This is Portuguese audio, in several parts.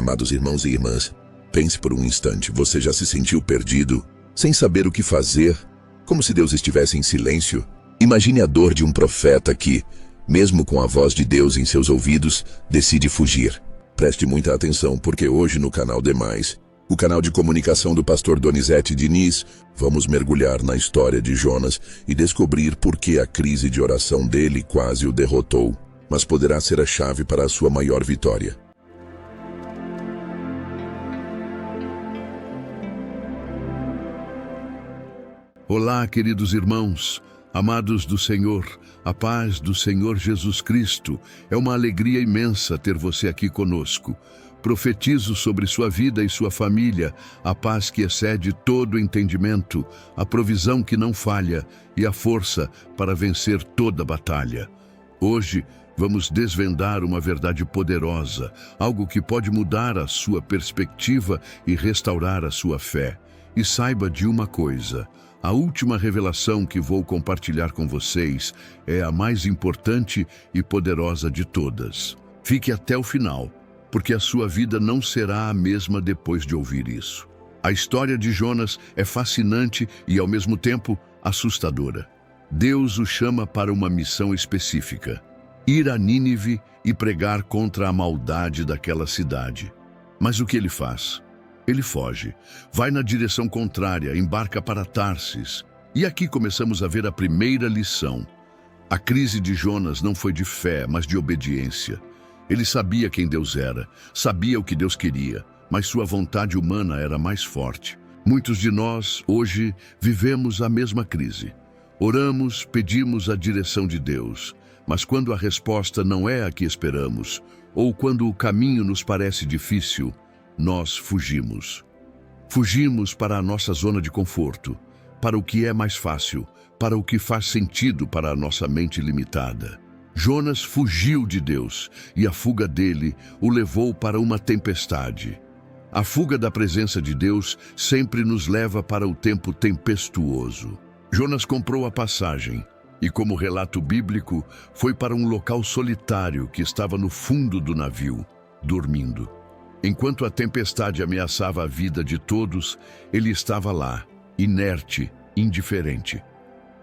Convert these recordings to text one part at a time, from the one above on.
Amados irmãos e irmãs, pense por um instante, você já se sentiu perdido, sem saber o que fazer, como se Deus estivesse em silêncio? Imagine a dor de um profeta que, mesmo com a voz de Deus em seus ouvidos, decide fugir. Preste muita atenção, porque hoje no canal Demais, o canal de comunicação do pastor Donizete Diniz, vamos mergulhar na história de Jonas e descobrir por que a crise de oração dele quase o derrotou, mas poderá ser a chave para a sua maior vitória. Olá, queridos irmãos, amados do Senhor, a paz do Senhor Jesus Cristo. É uma alegria imensa ter você aqui conosco. Profetizo sobre sua vida e sua família a paz que excede todo o entendimento, a provisão que não falha e a força para vencer toda batalha. Hoje, vamos desvendar uma verdade poderosa, algo que pode mudar a sua perspectiva e restaurar a sua fé. E saiba de uma coisa: a última revelação que vou compartilhar com vocês é a mais importante e poderosa de todas. Fique até o final, porque a sua vida não será a mesma depois de ouvir isso. A história de Jonas é fascinante e, ao mesmo tempo, assustadora. Deus o chama para uma missão específica: ir a Nínive e pregar contra a maldade daquela cidade. Mas o que ele faz? Ele foge, vai na direção contrária, embarca para Tarsis. E aqui começamos a ver a primeira lição. A crise de Jonas não foi de fé, mas de obediência. Ele sabia quem Deus era, sabia o que Deus queria, mas sua vontade humana era mais forte. Muitos de nós, hoje, vivemos a mesma crise. Oramos, pedimos a direção de Deus, mas quando a resposta não é a que esperamos, ou quando o caminho nos parece difícil, nós fugimos. Fugimos para a nossa zona de conforto, para o que é mais fácil, para o que faz sentido para a nossa mente limitada. Jonas fugiu de Deus e a fuga dele o levou para uma tempestade. A fuga da presença de Deus sempre nos leva para o tempo tempestuoso. Jonas comprou a passagem e, como relato bíblico, foi para um local solitário que estava no fundo do navio, dormindo. Enquanto a tempestade ameaçava a vida de todos, ele estava lá, inerte, indiferente.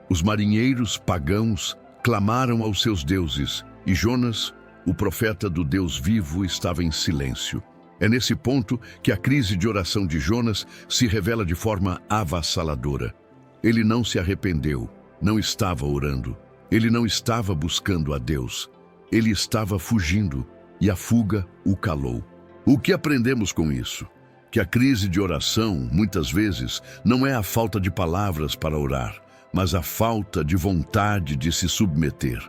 Os marinheiros pagãos clamaram aos seus deuses, e Jonas, o profeta do Deus vivo, estava em silêncio. É nesse ponto que a crise de oração de Jonas se revela de forma avassaladora. Ele não se arrependeu, não estava orando, ele não estava buscando a Deus, ele estava fugindo, e a fuga o calou. O que aprendemos com isso? Que a crise de oração, muitas vezes, não é a falta de palavras para orar, mas a falta de vontade de se submeter.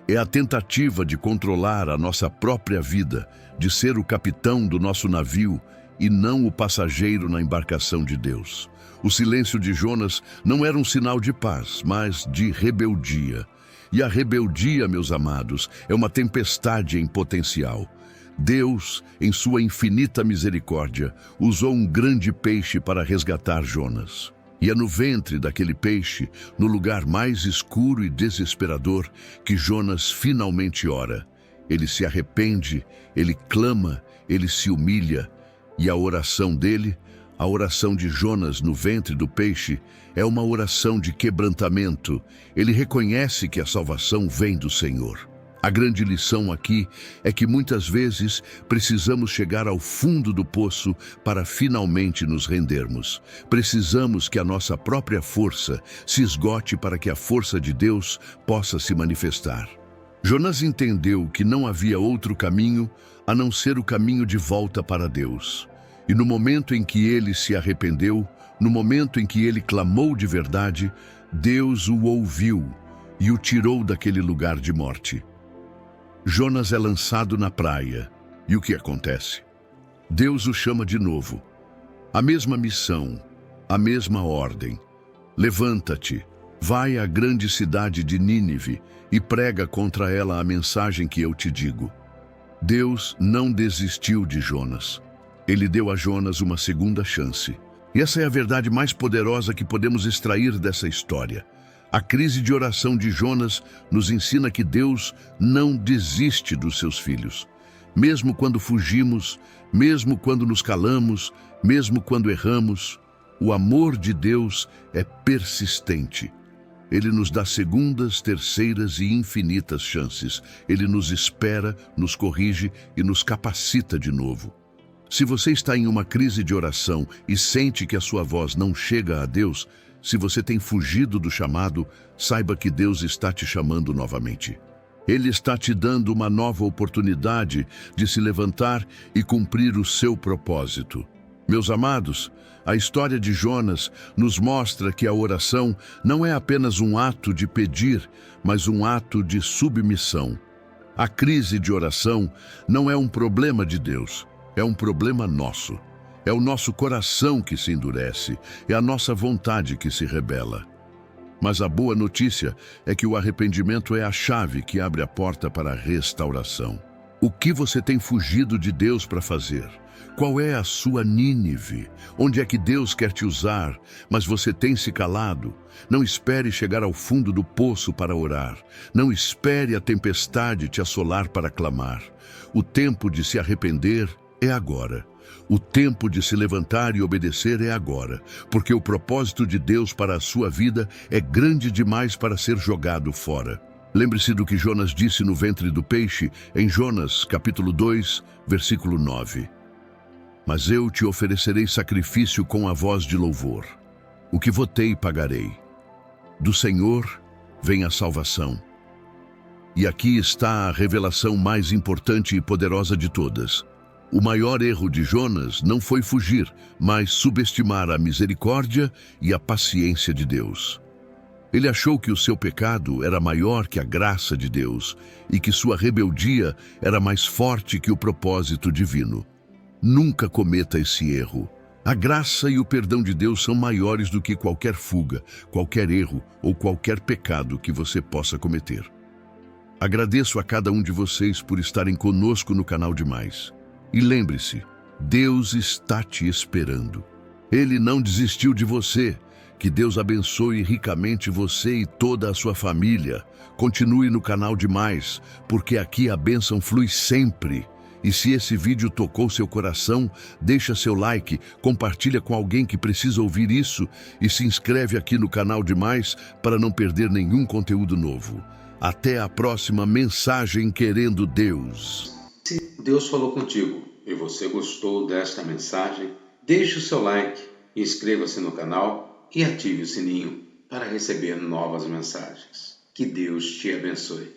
É a tentativa de controlar a nossa própria vida, de ser o capitão do nosso navio e não o passageiro na embarcação de Deus. O silêncio de Jonas não era um sinal de paz, mas de rebeldia. E a rebeldia, meus amados, é uma tempestade em potencial. Deus, em sua infinita misericórdia, usou um grande peixe para resgatar Jonas. E é no ventre daquele peixe, no lugar mais escuro e desesperador, que Jonas finalmente ora. Ele se arrepende, ele clama, ele se humilha. E a oração dele, a oração de Jonas no ventre do peixe, é uma oração de quebrantamento. Ele reconhece que a salvação vem do Senhor. A grande lição aqui é que muitas vezes precisamos chegar ao fundo do poço para finalmente nos rendermos. Precisamos que a nossa própria força se esgote para que a força de Deus possa se manifestar. Jonas entendeu que não havia outro caminho a não ser o caminho de volta para Deus. E no momento em que ele se arrependeu, no momento em que ele clamou de verdade, Deus o ouviu e o tirou daquele lugar de morte. Jonas é lançado na praia. E o que acontece? Deus o chama de novo. A mesma missão, a mesma ordem. Levanta-te, vai à grande cidade de Nínive e prega contra ela a mensagem que eu te digo. Deus não desistiu de Jonas. Ele deu a Jonas uma segunda chance. E essa é a verdade mais poderosa que podemos extrair dessa história. A crise de oração de Jonas nos ensina que Deus não desiste dos seus filhos. Mesmo quando fugimos, mesmo quando nos calamos, mesmo quando erramos, o amor de Deus é persistente. Ele nos dá segundas, terceiras e infinitas chances. Ele nos espera, nos corrige e nos capacita de novo. Se você está em uma crise de oração e sente que a sua voz não chega a Deus, se você tem fugido do chamado, saiba que Deus está te chamando novamente. Ele está te dando uma nova oportunidade de se levantar e cumprir o seu propósito. Meus amados, a história de Jonas nos mostra que a oração não é apenas um ato de pedir, mas um ato de submissão. A crise de oração não é um problema de Deus, é um problema nosso. É o nosso coração que se endurece, é a nossa vontade que se rebela. Mas a boa notícia é que o arrependimento é a chave que abre a porta para a restauração. O que você tem fugido de Deus para fazer? Qual é a sua Nínive? Onde é que Deus quer te usar, mas você tem se calado? Não espere chegar ao fundo do poço para orar. Não espere a tempestade te assolar para clamar. O tempo de se arrepender é agora. O tempo de se levantar e obedecer é agora, porque o propósito de Deus para a sua vida é grande demais para ser jogado fora. Lembre-se do que Jonas disse no ventre do peixe, em Jonas, capítulo 2, versículo 9. Mas eu te oferecerei sacrifício com a voz de louvor. O que votei, pagarei. Do Senhor vem a salvação. E aqui está a revelação mais importante e poderosa de todas. O maior erro de Jonas não foi fugir, mas subestimar a misericórdia e a paciência de Deus. Ele achou que o seu pecado era maior que a graça de Deus e que sua rebeldia era mais forte que o propósito divino. Nunca cometa esse erro. A graça e o perdão de Deus são maiores do que qualquer fuga, qualquer erro ou qualquer pecado que você possa cometer. Agradeço a cada um de vocês por estarem conosco no canal Demais. E lembre-se, Deus está te esperando. Ele não desistiu de você. Que Deus abençoe ricamente você e toda a sua família. Continue no canal Demais, porque aqui a bênção flui sempre. E se esse vídeo tocou seu coração, deixa seu like, compartilha com alguém que precisa ouvir isso e se inscreve aqui no canal Demais para não perder nenhum conteúdo novo. Até a próxima mensagem querendo Deus. Se Deus falou contigo e você gostou desta mensagem, deixe o seu like, inscreva-se no canal e ative o sininho para receber novas mensagens. Que Deus te abençoe.